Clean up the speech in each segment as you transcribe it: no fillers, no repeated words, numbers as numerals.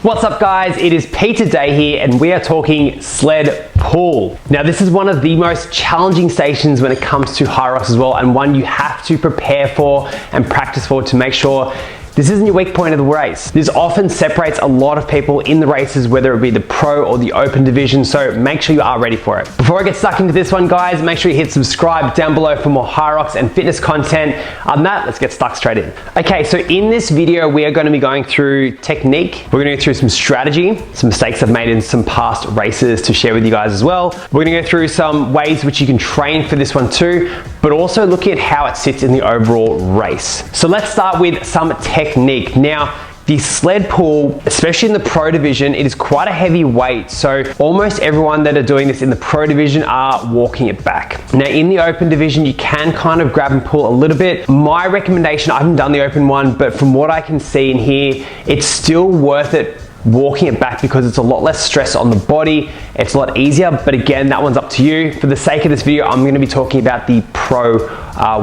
What's up guys, it is Pete today here and we are talking sled pull. Now this is one of the most challenging stations when it comes to HYROX as well, and one you have to prepare for and practice for to make sure this isn't your weak point of the race. This often separates a lot of people in the races, whether it be the pro or the open division, so make sure you are ready for it. Before I get stuck into this one guys, make sure you hit subscribe down below for more HYROX and fitness content. Other than that, let's get stuck straight in. Okay, so in this video, we are going to be going through technique. We're going to go through some strategy, some mistakes I've made in some past races to share with you guys as well. We're going to go through some ways which you can train for this one too, but also looking at how it sits in the overall race. So let's start with some technique. Now, the sled pull, especially in the pro division, it is quite a heavy weight. So almost everyone that are doing this in the pro division are walking it back. Now in the open division, you can kind of grab and pull a little bit. My recommendation, I haven't done the open one, but from what I can see in here, it's still worth it walking it back because it's a lot less stress on the body. It's a lot easier, but again, that one's up to you. For the sake of this video, I'm going to be talking about the pro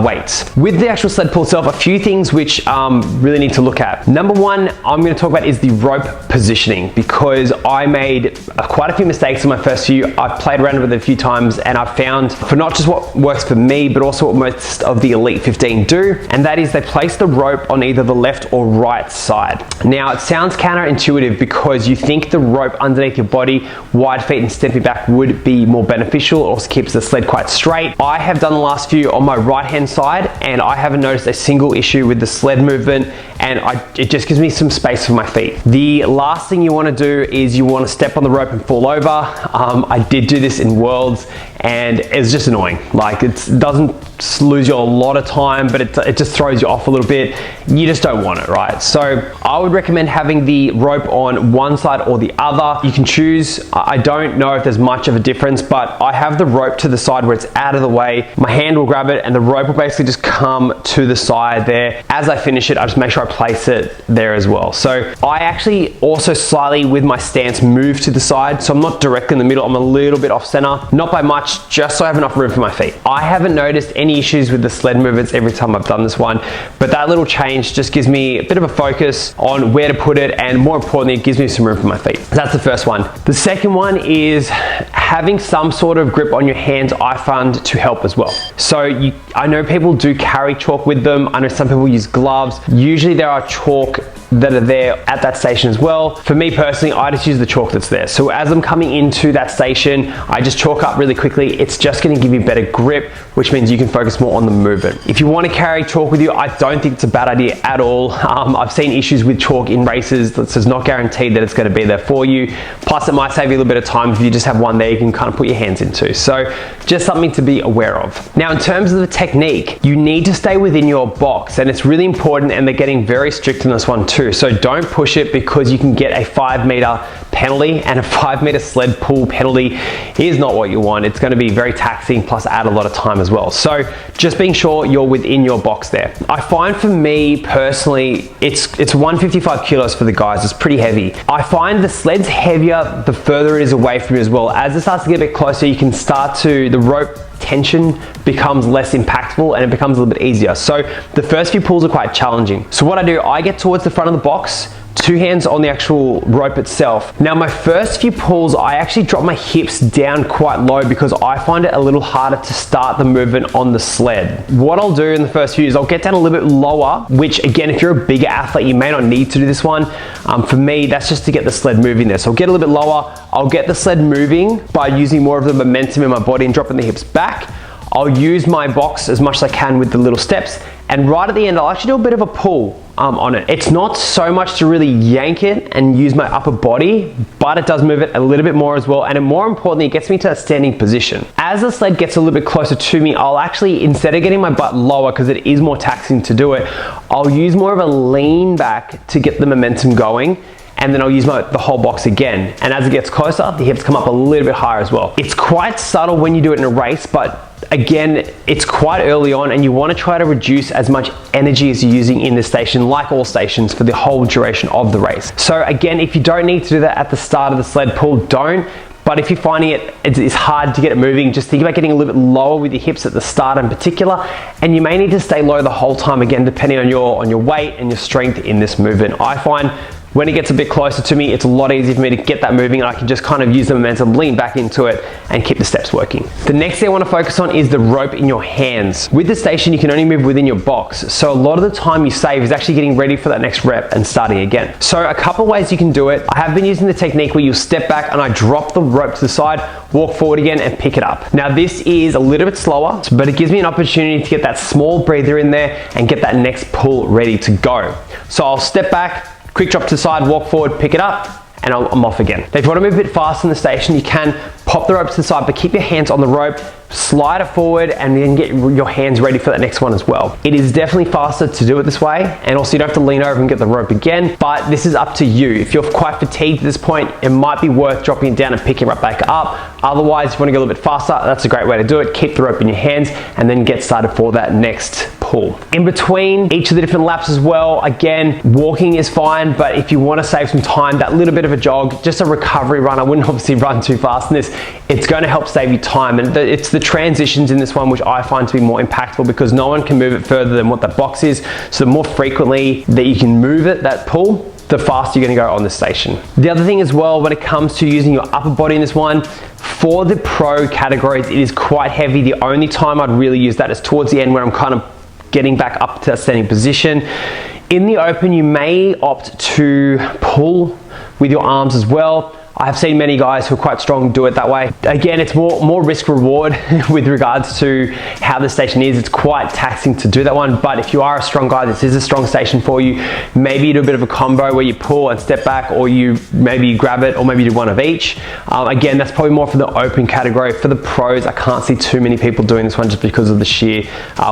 weights. With the actual sled pull itself, a few things which really need to look at. Number one, I'm going to talk about is the rope positioning, because I made quite a few mistakes in my first few. I've played around with it a few times and I've found for not just what works for me, but also what most of the Elite 15 do, and that is they place the rope on either the left or right side. Now it sounds counterintuitive because you think the rope underneath your body, wide feet and stepping back would be more beneficial. It also keeps the sled quite straight. I have done the last few on my right hand side and I haven't noticed a single issue with the sled movement, and it just gives me some space for my feet. The last thing you want to do is you want to step on the rope and fall over. I did do this in Worlds and it's just annoying. Like it doesn't lose you a lot of time, but it just throws you off a little bit. You just don't want it, right? So I would recommend having the rope on one side or the other. You can choose. I don't know if there's much of a difference, but I have the rope to the side where it's out of the way. My hand will grab it and the rope will basically just come to the side there. As I finish it, I just make sure I place it there as well. So I actually also slightly with my stance move to the side. So I'm not directly in the middle. I'm a little bit off center, not by much, just so I have enough room for my feet. I haven't noticed any issues with the sled movements every time I've done this one, but that little change just gives me a bit of a focus on where to put it, and more importantly, it gives me some room for my feet. So that's the first one. The second one is having some sort of grip on your hands. I found to help as well. So I know people do carry chalk with them. I know some people use gloves. Usually there are chalk that are there at that station as well. For me personally, I just use the chalk that's there. So as I'm coming into that station, I just chalk up really quickly. It's just going to give you better grip, which means you can focus more on the movement. If you want to carry chalk with you, I don't think it's a bad idea at all. I've seen issues with chalk in races. This is not guaranteed that it's going to be there for you. Plus it might save you a little bit of time if you just have one there you can kind of put your hands into. So just something to be aware of. Now in terms of the technique, you need to stay within your box, and it's really important, and they're getting very strict on this one too. So don't push it, because you can get a 5 meter penalty, and a 5 meter sled pull penalty is not what you want. It's going to be very taxing, plus add a lot of time as well. So just being sure you're within your box there. I find for me personally, it's 155 kilos for the guys. It's pretty heavy. I find the sled's heavier the further it is away from you as well. As it starts to get a bit closer, you can start to, the rope tension becomes less impactful and it becomes a little bit easier. So the first few pulls are quite challenging. So what I do, I get towards the front of the box, 2 hands on the actual rope itself. Now my first few pulls, I actually drop my hips down quite low because I find it a little harder to start the movement on the sled. What I'll do in the first few is I'll get down a little bit lower, which again, if you're a bigger athlete, you may not need to do this one. For me, that's just to get the sled moving there. So I'll get a little bit lower. I'll get the sled moving by using more of the momentum in my body and dropping the hips back. I'll use my box as much as I can with the little steps, and right at the end I'll actually do a bit of a pull on it. It's not so much to really yank it and use my upper body, but it does move it a little bit more as well, and more importantly, it gets me to a standing position. As the sled gets a little bit closer to me, I'll actually, instead of getting my butt lower because it is more taxing to do it, I'll use more of a lean back to get the momentum going, and then I'll use the whole box again. And as it gets closer, the hips come up a little bit higher as well. It's quite subtle when you do it in a race, but again, it's quite early on, and you want to try to reduce as much energy as you're using in this station, like all stations, for the whole duration of the race. So again, if you don't need to do that at the start of the sled pull, don't. But if you're finding it's hard to get it moving, just think about getting a little bit lower with your hips at the start in particular, and you may need to stay low the whole time, again, depending on your weight and your strength in this movement. I find when it gets a bit closer to me, it's a lot easier for me to get that moving, and I can just kind of use the momentum, lean back into it, and keep the steps working. The next thing I want to focus on is the rope in your hands. With the station, you can only move within your box, so a lot of the time you save is actually getting ready for that next rep and starting again. So a couple of ways you can do it. I have been using the technique where you step back and I drop the rope to the side, walk forward again, and pick it up. Now this is a little bit slower, but it gives me an opportunity to get that small breather in there and get that next pull ready to go. So I'll step back, quick drop to the side, walk forward, pick it up, and I'm off again. Now, if you want to move a bit faster in the station, you can pop the rope to the side, but keep your hands on the rope, slide it forward, and then get your hands ready for that next one as well. It is definitely faster to do it this way, and also you don't have to lean over and get the rope again, but this is up to you. If you're quite fatigued at this point, it might be worth dropping it down and picking it right back up. Otherwise, if you want to go a little bit faster, that's a great way to do it. Keep the rope in your hands and then get started for that next pull. In between each of the different laps as well, again, walking is fine, but if you want to save some time, that little bit of a jog, just a recovery run, I wouldn't obviously run too fast in this, it's going to help save you time. And it's the transitions in this one which I find to be more impactful, because no one can move it further than what that box is. So the more frequently that you can move it, that pull, the faster you're going to go on the station. The other thing as well, when it comes to using your upper body in this one, for the pro categories, it is quite heavy. The only time I'd really use that is towards the end, where I'm kind of getting back up to that standing position. In the open, you may opt to pull with your arms as well. I have seen many guys who are quite strong do it that way. Again, it's more risk reward with regards to how the station is. It's quite taxing to do that one, but if you are a strong guy, this is a strong station for you. Maybe you do a bit of a combo where you pull and step back, or maybe you grab it, or maybe you do one of each. Again, that's probably more for the open category. For the pros, I can't see too many people doing this one just because of the sheer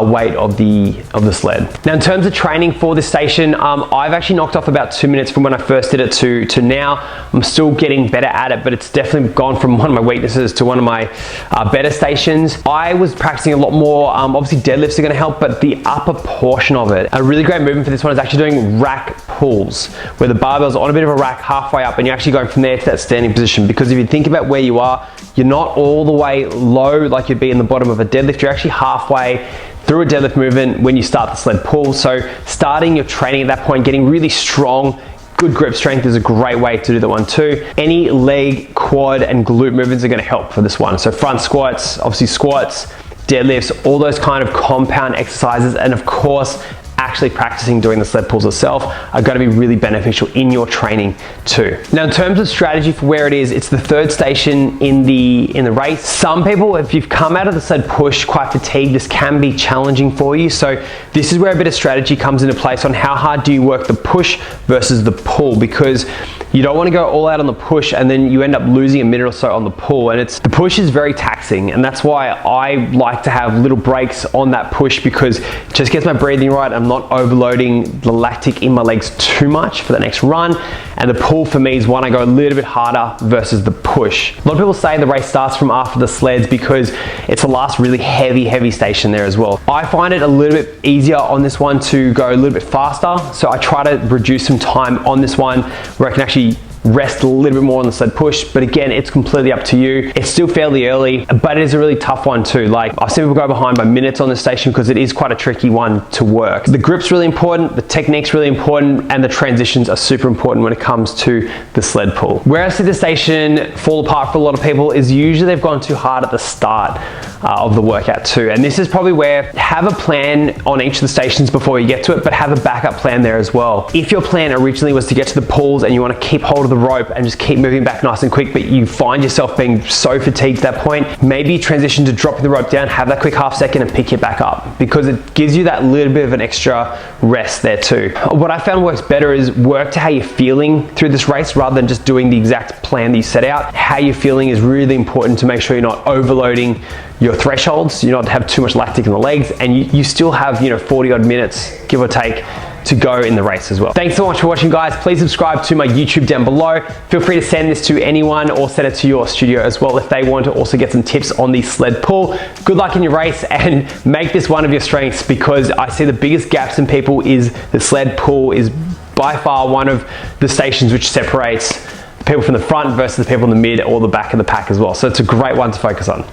weight of the sled. Now, in terms of training for this station, I've actually knocked off about 2 minutes from when I first did it to now. I'm still getting better at it, but it's definitely gone from one of my weaknesses to one of my better stations. I was practicing a lot more, obviously deadlifts are going to help, but the upper portion of it, a really great movement for this one is actually doing rack pulls, where the barbell's on a bit of a rack halfway up and you're actually going from there to that standing position. Because if you think about where you are, you're not all the way low like you'd be in the bottom of a deadlift, you're actually halfway through a deadlift movement when you start the sled pull. So starting your training at that point, getting really strong, good grip strength is a great way to do that one too. Any leg, quad, and glute movements are going to help for this one. So front squats, obviously squats, deadlifts, all those kind of compound exercises, and of course, actually practicing doing the sled pulls itself are going to be really beneficial in your training too. Now, in terms of strategy for where it is, it's the third station in the race. Some people, if you've come out of the sled push quite fatigued, this can be challenging for you. So this is where a bit of strategy comes into place on how hard do you work the push versus the pull, because you don't want to go all out on the push and then you end up losing a minute or so on the pull. And the push is very taxing, and that's why I like to have little breaks on that push, because it just gets my breathing right. I'm not overloading the lactic in my legs too much for the next run. And the pull for me is one I go a little bit harder versus the push. A lot of people say the race starts from after the sleds because it's the last really heavy station there as well. I find it a little bit easier on this one to go a little bit faster. So I try to reduce some time on this one where I can actually rest a little bit more on the sled push, but again, it's completely up to you. It's still fairly early, but it is a really tough one too. Like, I've seen people go behind by minutes on this station because it is quite a tricky one to work. The grip's really important, the technique's really important, and the transitions are super important when it comes to the sled pull. Where I see the station fall apart for a lot of people is usually they've gone too hard at the start of the workout too. And this is probably where have a plan on each of the stations before you get to it, but have a backup plan there as well. If your plan originally was to get to the pulls and you want to keep hold of the rope and just keep moving back nice and quick, but you find yourself being so fatigued at that point, maybe transition to dropping the rope down, have that quick half second and pick it back up, because it gives you that little bit of an extra rest there too. What I found works better is work to how you're feeling through this race rather than just doing the exact plan that you set out. How you're feeling is really important to make sure you're not overloading your thresholds, you not have too much lactic in the legs, and you still have 40 odd minutes, give or take, to go in the race as well. Thanks so much for watching, guys. Please subscribe to my YouTube down below. Feel free to send this to anyone or send it to your studio as well if they want to also get some tips on the sled pull. Good luck in your race and make this one of your strengths, because I see the biggest gaps in people is the sled pull is by far one of the stations which separates people from the front versus the people in the mid or the back of the pack as well. So it's a great one to focus on.